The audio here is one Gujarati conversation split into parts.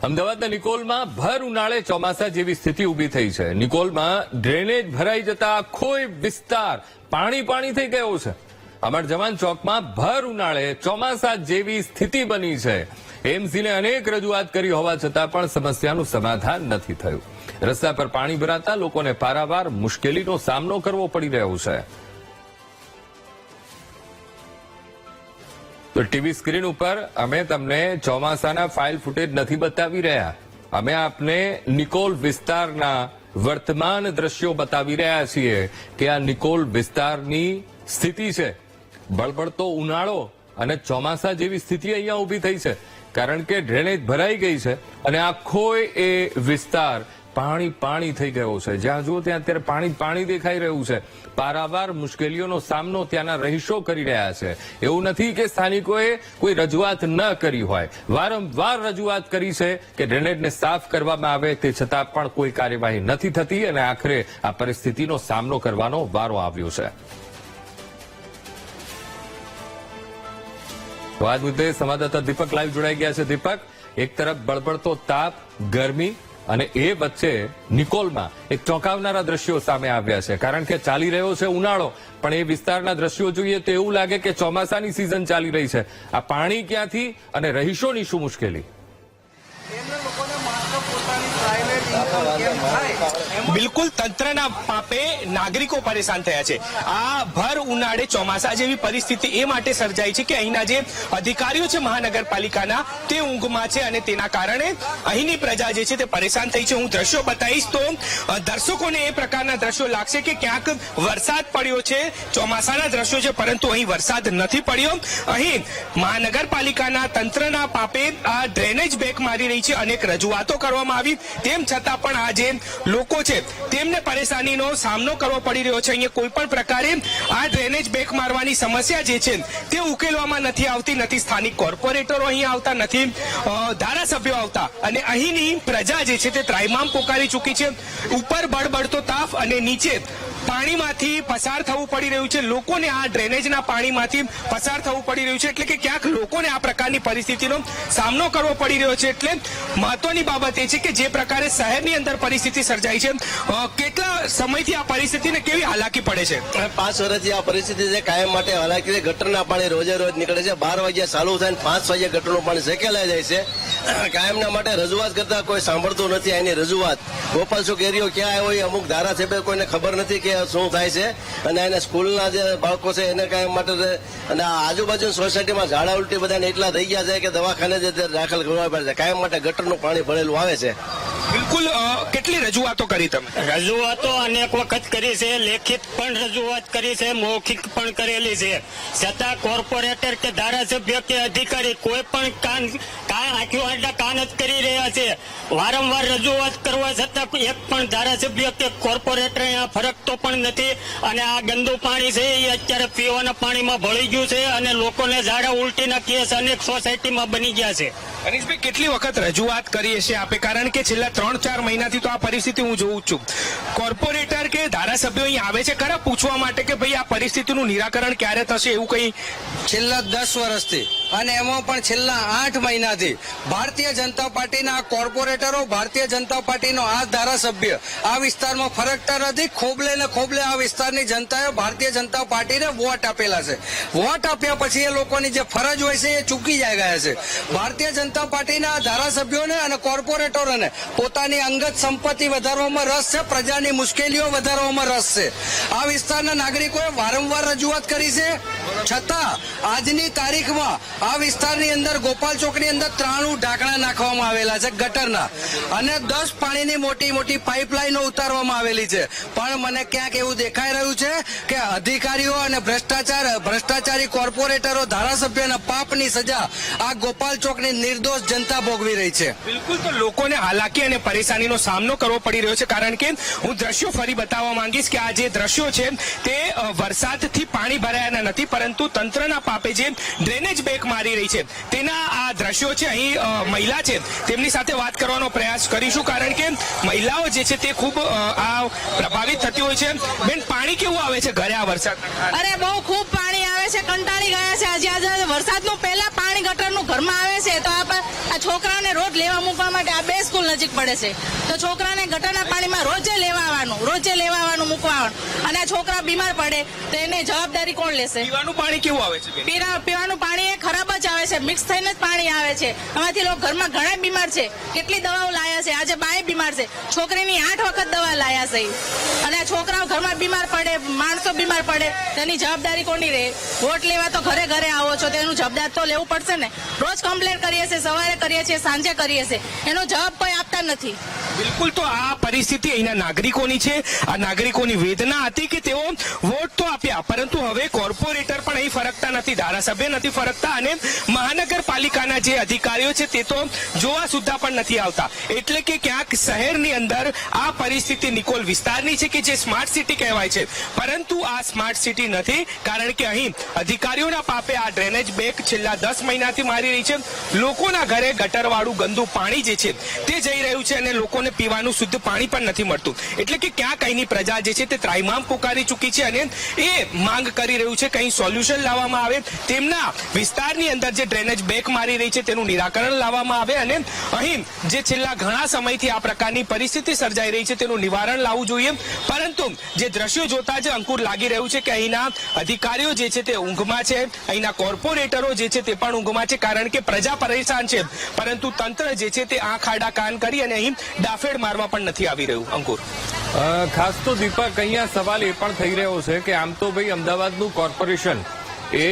અમદાવાદના નિકોલમાં ભર ઉનાળે ચોમાસા જેવી સ્થિતિ ઉભી થઈ છે। નિકોલમાં ડ્રેનેજ ભરાઈ જતા આખો વિસ્તાર પાણી થઈ ગયો છે। અમર જવાન ચોકમાં ભર ઉનાળે ચોમાસા જેવી સ્થિતિ બની છે। એમસીને અનેક રજૂઆત કરી હોવા છતાં પણ સમસ્યાનું સમાધાન નથી થયું। રસ્તા પર પાણી ભરાતા લોકોને પારાવાર મુશ્કેલીનો સામનો કરવો પડી રહ્યો છે। તો ટીવી સ્ક્રીન ઉપર અમે તમને ચોમાસાના ફાઇલ ફૂટેજ નથી બતાવી રહ્યા, અમે આપને નિકોલ વિસ્તારના વર્તમાન દ્રશ્યો બતાવી રહ્યા છીએ કે આ નિકોલ વિસ્તારની સ્થિતિ છે। બળબડતો ઉનાળો અને ચોમાસા જેવી સ્થિતિ અહીંયા ઉભી થઈ છે, કારણ કે ડ્રેનેજ ભરાઈ ગઈ છે અને આખો એ વિસ્તાર પાણી થઈ ગયો છે। જ્યાં જુઓ ત્યાં અત્યારે પાણી દેખાઈ રહ્યું છે। પારાવાર મુશ્કેલીઓનો સામનો ત્યાંના રહીશો કરી રહ્યા છે। એવું નથી કે સ્થાનિકોએ કોઈ રજૂઆત ન કરી હોય, વારંવાર રજૂઆત કરી છે કે ડ્રેનેજને સાફ કરવામાં આવે, તે છતાં પણ કોઈ કાર્યવાહી નથી થતી અને આખરે આ પરિસ્થિતિનો સામનો કરવાનો વારો આવ્યો છે। તો આ મુદ્દે સંવાદદાતા દીપક લાઈવ જોડાઈ ગયા છે। દીપક, એક તરફ બળબડતો તાપ, ગરમી અને એ વચ્ચે નિકોલમાં એક ચોંકાવનારા દ્રશ્યો સામે આવ્યા છે, કારણ કે ચાલી રહ્યો છે ઉનાળો, પણ એ વિસ્તારના દ્રશ્યો જોઈએ તો એવું લાગે કે ચોમાસાની સિઝન ચાલી રહી છે। આ પાણી ક્યાંથી અને રહીશોની શું મુશ્કેલી? બિલકુલ તંત્રના પાપે નાગરિકો પરેશાન થયા છે। આ ભર ઉનાળે ચોમાસા જેવી પરિસ્થિતિ એ માટે સર્જાઈ છે કે અહીંના જે અધિકારીઓ છે મહાનગરપાલિકાના, તે ઊંઘમાં છે અને તેના કારણે અહીંની પ્રજા જે છે તે પરેશાન થઈ છે। હું દ્રશ્યો બતાવીશ તો દર્શકોને એ પ્રકારના દ્રશ્યો લાગશે કે ક્યાંક વરસાદ પડ્યો છે, ચોમાસાના દ્રશ્યો છે, પરંતુ અહીં વરસાદ નથી પડ્યો। અહીં મહાનગરપાલિકાના તંત્રના પાપે આ ડ્રેનેજ બેક મારી રહી છે। અનેક રજૂઆતો કરવામાં આવી, તેમ છતાં પણ આ જે લોકો છે તેમને પરેશાનીનો સામનો કરવો પડી રહ્યો છે। અહીંયા કોઈ પણ પ્રકારે આ ડ્રેનેજ બેક મારવાની સમસ્યા જે છે તે ઉકેલવામાં નથી આવતી। નથી સ્થાનિક કોર્પોરેટરો અહીં આવતા, નથી ધારાસભ્યો આવતા અને અહીંની પ્રજા જે છે તે ત્રાહિમામ પોકારી ચૂકી છે। ઉપર બળબડતો તાપ અને નીચે પાણીમાંથી પસાર થવું પડી રહ્યું છે। લોકોને આ ડ્રેનેજના પાણીમાંથી પસાર થવું પડી રહ્યું છે, એટલે કે ક્યાંક લોકોને આ પ્રકારની પરિસ્થિતિનો સામનો કરવો પડી રહ્યો છે। એટલે મહત્વની બાબત એ છે કે જે પ્રકારે શહેરની અંદર પરિસ્થિતિ સર્જાઈ છે, કેટલા સમયથી આ પરિસ્થિતિને કેવી હાલાકી પડે છે? 5 વર્ષથી આ પરિસ્થિતિ છે, કાયમ માટે હાલાકી છે। ગટરના પાણી રોજે રોજ નીકળે છે। 12 વાગ્યા ચાલુ થાય 5 વાગ્યા ગટરનું પાણી શેકેલાઈ જાય છે। કાયમના માટે રજૂઆત કરતા કોઈ સાંભળતું નથી। એની રજૂઆત ગોપાલ ચોક એરિયો ક્યાં આવ્યો એ અમુક ધારાસભ્ય કોઈને ખબર નથી કે શું થાય છે, અને એને સ્કૂલના જે બાળકો છે એને કાયમ માટે, અને આજુબાજુ સોસાયટીમાં ઝાડા ઉલટી બધાને એટલા થઈ ગયા છે કે દવાખાને જે દાખલ કરવા પડે છે। કાયમ માટે ગટરનું પાણી ભરેલું આવે છે। બિલકુલ, કેટલી રજૂઆતો કરી તમે? રજૂઆતો અનેક વખત કરી છે, લેખિત પણ રજૂઆત કરી છે, મૌખિક પણ કરેલી છે, છતાં કોર્પોરેટર કે ધારાસભ્ય કે અધિકારી કોઈ પણ કાન જ કરી રહ્યા છે। વારંવાર રજૂઆત કરવા છતાં એક પણ ધારાસભ્ય કે કોર્પોરેટર અહીંયા ફરકતો પણ નથી। અને આ ગંદુ પાણી છે એ અત્યારે પીવાના પાણીમાં ભળી ગયું છે અને લોકોને ઝાડા ઉલટીના કેસ અનેક સોસાયટીમાં બની ગયા છે। અનીશભાઈ, કેટલી વખત રજૂઆત કરી હશે આપે? કારણ કે છેલ્લા 3-4 મહિનાથી તો આ પરિસ્થિતિ હું જોઉં છું। કોર્પોરેટર કે ધારાસભ્યો અહીં આવે છે ખરા પૂછવા માટે કે ભાઈ આ પરિસ્થિતિનું નિરાકરણ ક્યારે થશે, એવું કંઈ? છેલ્લા 10 વર્ષથી અને એમાં પણ છેલ્લા 8 મહિનાથી ભારતીય જનતા પાર્ટીના કોર્પોરેટરો, ભારતીય જનતા પાર્ટીનો આ ધારાસભ્ય આ વિસ્તારમાં ફરકતા નથી। ખોબલે ને ખોબલે આ વિસ્તારની જનતાએ ભારતીય જનતા પાર્ટીને વોટ આપેલા છે। વોટ આપ્યા પછી એ લોકોની જે ફરજ હોય છે એ ચૂકી જાય ગયા છે। ભારતીય જનતા પાર્ટીના ધારાસભ્યોને અને કોર્પોરેટરોને પોતાની અંગત સંપત્તિ વધારવામાં રસ છે, પ્રજાની મુશ્કેલીઓ વધારવામાં રસ છે। આ વિસ્તારના નાગરિકોએ વારંવાર રજૂઆત કરી છે, છતાં આજની તારીખમાં આ વિસ્તારની અંદર ગોપાલ ચોકની અંદર 93 ઢાંકણા નાખવામાં આવેલા છે ગટરના, અને 10 પાણીની મોટી મોટી પાઇપલાઇનો ઉતારવામાં આવેલી છે। પણ મને ક્યાંક એવું દેખાઈ રહ્યું છે કે અધિકારીઓ અને ભ્રષ્ટાચારી કોર્પોરેટરો, ધારાસભ્યોના પાપની સજા આ ગોપાલ ચોકની નિર્દોષ જનતા ભોગવી રહી છે। બિલકુલ, તો લોકોને હાલાકી અને પરેશાનીનો સામનો કરવો પડી રહ્યો છે, કારણ કે હું દ્રશ્યો ફરી બતાવવા માંગીશ કે આ જે દ્રશ્યો છે તે વરસાદથી પાણી ભરાયાના નથી, પરંતુ તંત્રના પાપે જે ડ્રેનેજ બેક મારી રહી છે તેના આ દ્રશ્યો છે। અહીં મહિલા છે, તેમની સાથે વાત કરવાનો પ્રયાસ કરીશું, કારણ કે મહિલાઓ જે છે તે ખૂબ આ પ્રભાવિત થતી હોય છે। બેન, પાણી કેવું આવે છે ઘરે આ વરસાદ? અરે બહુ ખૂબ પાણી આવે છે, કંટાળી ગયા છે। આજે વરસાદનું પહેલા પાણી ગટરનું ઘરમાં આવે છે તો આ છોકરાઓને રોજ લેવા મૂકવા માટે આ 2 સ્કૂલ નજીક પડે છે તો છોકરાને ગટરના પાણીમાં રોજે લેવા આવવાનું મૂકવા આવવાનું અને આ છોકરા બીમાર પડે તો એની જવાબદારી કોણ લેશે? પીવાનું પાણી કેવું આવે છે બેન? પીવાનું પાણી એ ખરાબ જ આવે છે, મિક્સ થઈને જ પાણી આવે છે. આમાંથી લોકો ઘરમાં ઘણા બીમાર છે, કેટલી દવાઓ લાયા છે. આજે બાએ બીમાર છે, છોકરીની 8 વખત દવા લાયા છે અને આ છોકરાઓ ઘરમાં બીમાર પડે, માણસો બીમાર પડે તેની જવાબદારી કોની રહે? વોટ લેવા તો ઘરે ઘરે આવો છો તેનું જવાબદાર તો લેવું પડશે ને. રોજ કમ્પ્લેન કરીએ છીએ, સવારે કરીએ છીએ, સાંજે કરીએ છીએ, એનો જવાબ કોઈ આપતા નથી. બિલકુલ, તો આ પરિસ્થિતિ અહીંના નાગરિકોની છે. આ નાગરિકોની વેદના હતી કે તેઓ વોટ તો આપ્યા પરંતુ હવે કોર્પોરેટર પણ અહીં ફરકતા નથી, ધારાસભ્ય નથી ફરકતા અને મહાનગરપાલિકાના જે અધિકારીઓ છે તે તો જોવા સુદ્ધા પણ નથી આવતા. એટલે કે ક્યાંક શહેરની અંદર આ પરિસ્થિતિ નિકોલ વિસ્તારની છે કે જે સ્માર્ટ સિટી કહેવાય છે પરંતુ આ સ્માર્ટ સિટી નથી, કારણ કે અહીં અધિકારીઓના પાપે આ ડ્રેનેજ બેક છેલ્લા 10 મહિનાથી મારી રહી છે. લોકોના ઘરે ગટરવાળું ગંદુ પાણી જે છે તે જઈ રહ્યું છે અને લોકોને પીવાનું શુદ્ધ પાણી પણ નથી મળતું. એટલે કે ક્યાંક અહીંની પ્રજા જે છે તે ત્રાહિમામ પોકારી ચૂકી છે અને એ માંગ કરી રહ્યું છે કંઈ સોલ્યુશન લાવવામાં આવે, તેમના વિસ્તારની અંદર જે ડ્રેનેજ બેક મારી રહી છે તેનું નિરાકરણ લાવવામાં આવે અને અહીં જે છેલ્લા ઘણા સમયથી આ પ્રકારની પરિસ્થિતિ સર્જાઈ રહી છે તેનું નિવારણ લાવવું જોઈએ. પરંતુ જે દ્રશ્યો જોતા જ અંકુર લાગી રહ્યું છે કે અહીંના અધિકારીઓ જે છે તે ઊંઘમાં છે, અહીંના કોર્પોરેટરો જે છે તે પણ ઊંઘમાં છે, કારણ કે પ્રજા પરેશાન છે પરંતુ તંત્ર જે છે તે આંખ આડા કાન કરી અને અહીં ડાફેડ મારવા પણ નથી આવી રહ્યું. અંકુર, ખાસ તો દીપક અહીંયા સવાલ એ પણ થઈ રહ્યો છે કે આમ તો ભાઈ અમદાવાદનું કોર્પોરેશન એ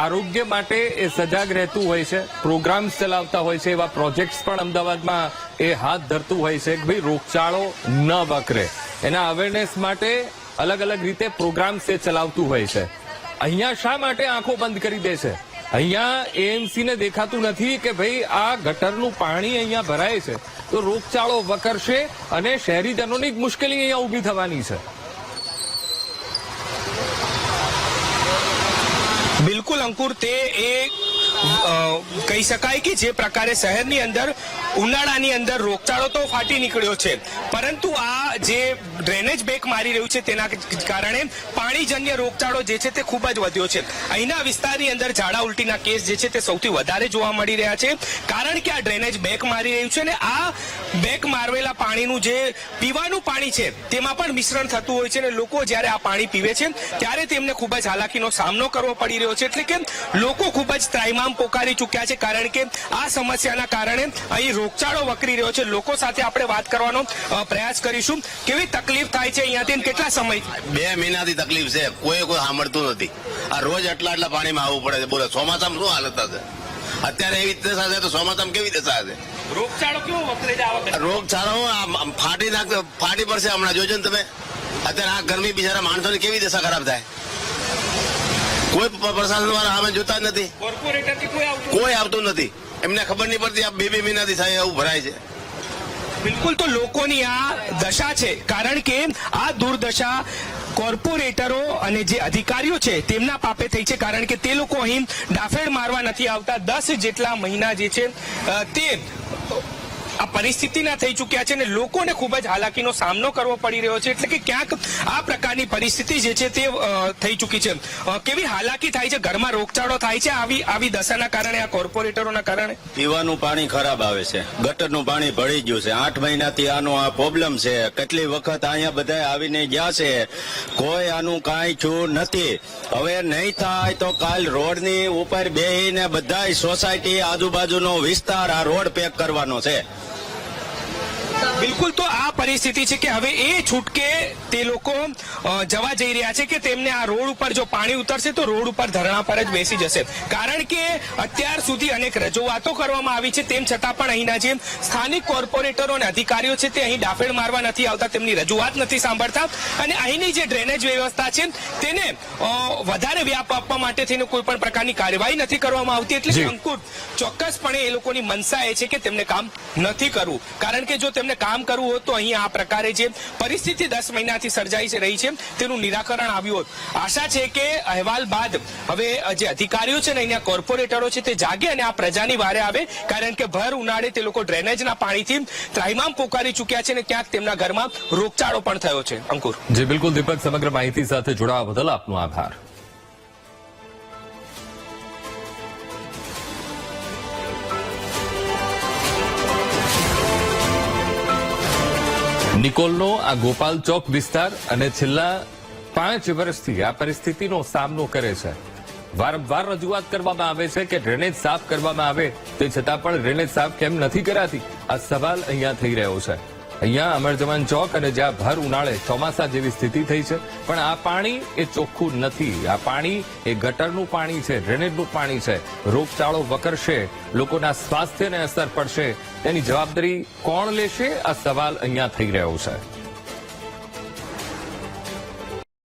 આરોગ્ય માટે એ સજાગ રહેતું હોય છે, પ્રોગ્રામ્સ ચલાવતા હોય છે, એવા પ્રોજેક્ટ્સ પણ અમદાવાદમાં એ હાથ ધરતું હોય છે કે ભાઈ રોગચાળો ન વકરે, એના અવેરનેસ માટે અલગ અલગ રીતે પ્રોગ્રામ્સ એ ચલાવતું હોય છે. અહીંયા શા માટે આંખો બંધ કરી દે છે? અહીંયા એએમસી ને દેખાતું નથી કે ભાઈ આ ગટરનું પાણી અહીંયા ભરાય છે તો રોગચાળો વકરશે અને શહેરીજનોની જ મુશ્કેલી અહીંયા ઊભી થવાની છે. બિલકુલ અંકુર, તે એ કહી શકાય કે જે પ્રકારે શહેરની અંદર ઉનાળાની અંદર રોગચાળો તો ફાટી નીકળ્યો છે પરંતુ આ જે ડ્રેનેજ બેક મારી રહ્યું છે તેના કારણે પાણીજન્ય રોગચાળો જે છે તે ખૂબ જ વધ્યો છે. અહીંના વિસ્તારની અંદર ઝાડા ઉલટીના કેસ જે છે તે સૌથી વધારે જોવા મળી રહ્યા છે કારણ કે આ ડ્રેનેજ બેક મારી રહ્યું છે અને આ બેક મારવેલા પાણીનું જે પીવાનું પાણી છે તેમાં પણ મિશ્રણ થતું હોય છે અને લોકો જ્યારે આ પાણી પીવે છે ત્યારે તેમને ખૂબ જ હાલાકીનો સામનો કરવો પડી રહ્યો છે. એટલે કે લોકો ખૂબ જ ત્રાહિમામ પોકારી ચૂક્યા છે કારણ કે આ સમસ્યાના કારણે અહીં રોગચાળો વકરી રહ્યો છે. લોકો સાથે આપણે વાત કરવાનો પ્રયાસ કરીશું. કેવી તકલીફ થાય છે અહીંયાથી, કેટલા સમય? 2 મહિનાથી તકલીફ છે, કોઈ સાંભળતું નથી. આ રોજ આટલા પાણીમાં આવવું પડે છે. બોલો ચોમાસામાં શું હાલત હશે? અત્યારે એવી દશા છે તો ચોમાસામાં કેવી દશા હશે? રોગચાળો કેવો વકરે છે? રોગચાળો ફાટી પડશે હમણાં, જોજો ને તમે. અત્યારે આ ગરમી બિચારા માણસોની કેવી દશા ખરાબ થાય. કોઈ પ્રશાસન વાળા સામે જોતા જ નથી, કોઈ આવતું નથી. એમને ખબર નહીં પડતી આ 2 મહિનાથી થાય એવું ભરાય છે. બિલકુલ, તો લોકોની આ દશા છે કારણ કે આ દુર્દશા કોર્પોરેટરો અને જે અધિકારીઓ છે તેમના પાપે થઈ છે કારણ કે તે લોકો અહીં ડાફેડ મારવા નથી આવતા. 10 જેટલા મહિના જે છે તે આ પરિસ્થિતિના થઈ ચૂક્યા છે અને લોકોને ખૂબ જ હાલાકીનો સામનો કરવો પડી રહ્યો છે. એટલે કે ક્યાંક આ પ્રકારની પરિસ્થિતિ જે છે તે થઈ ચૂકી છે. કેવી હાલાકી થાય છે, ઘરમાં રોગચાળો થાય છે આવી દશાના કારણે, આ કોર્પોરેટરોના કારણે? પીવાનું પાણી ખરાબ આવે છે, ગટરનું પાણી ભળી ગયું છે. 8 મહિનાથી આનો આ પ્રોબ્લેમ છે. કેટલી વખત અહીંયા બધા આવીને ગયા છે, કોઈ આનું કાંઈ થયું નથી. હવે નહીં થાય તો કાલ રોડની ઉપર બેહીને બધા સોસાયટી આજુબાજુનો વિસ્તાર આ રોડ પેક કરવાનો છે. બિલકુલ, તો આ પરિસ્થિતિ છે કે હવે એ છૂટકે તે લોકો જવા જઈ રહ્યા છે કે તેમને આ રોડ ઉપર જો પાણી ઉતરશે તો રોડ ઉપર ધરણા પર જ બેસી જશે. કારણ કે અત્યાર સુધી અનેક રજૂઆતો કરવામાં આવી છે તેમ છતાં પણ અહીંના જે સ્થાનિક કોર્પોરેટરો અને અધિકારીઓ છે તે અહીં ડાફેડ મારવા નથી આવતા, તેમની રજૂઆત નથી સાંભળતા અને અહીંની જે ડ્રેનેજ વ્યવસ્થા છે તેને વધારે વ્યાપ આપવા માટે થઈને કોઈ પણ પ્રકારની કાર્યવાહી નથી કરવામાં આવતી. એટલે કે અંકુર, ચોક્કસપણે એ લોકોની મનસા એ છે કે તેમને કામ નથી કરવું કારણ કે જો તેમને કામ કરવું હોત તો અહીં આ પ્રકારે જે પરિસ્થિતિ 10 મહિનાથી સર્જાઈ રહી છે તેનું નિરાકરણ આવ્યું હોત. આશા છે કે અહેવાલ બાદ હવે જે અધિકારીઓ છે ને અહીંયા કોર્પોરેટરો છે તે જાગે અને આ પ્રજાની વારે આવે કારણ કે ભર ઉનાળે તે લોકો ડ્રેનેજના પાણીથી ત્રાહિમામ પોકારી ચૂક્યા છે અને ક્યાંક તેમના ઘરમાં રોગચાળો પણ થયો છે. અંકુર, જી બિલકુલ દીપક, સમગ્ર માહિતી સાથે જોડાવા બદલ આપનો આભાર. નિકોલનો આ ગોપાલ ચોક વિસ્તાર અને છેલ્લા 5 વર્ષથી આ પરિસ્થિતિનો સામનો કરે છે. વારંવાર રજૂઆત કરવામાં આવે છે કે ડ્રેનેજ સાફ કરવામાં આવે, તે છતાં પણ ડ્રેનેજ સાફ કેમ નથી કરાતી, આ સવાલ અહીંયા થઈ રહ્યો છે. અહીંયા અમરજવાન ચોક અને જ્યાં ભર ઉનાળે ચોમાસા જેવી સ્થિતિ થઈ છે, પણ આ પાણી એ ચોખ્ખું નથી. આ પાણી એ ગટરનું પાણી છે, ડ્રેનેજનું પાણી છે. રોગચાળો વકરશે, લોકોના સ્વાસ્થ્યને અસર પડશે, તેની જવાબદારી કોણ લેશે, આ સવાલ અહીંયા થઈ રહ્યો છે.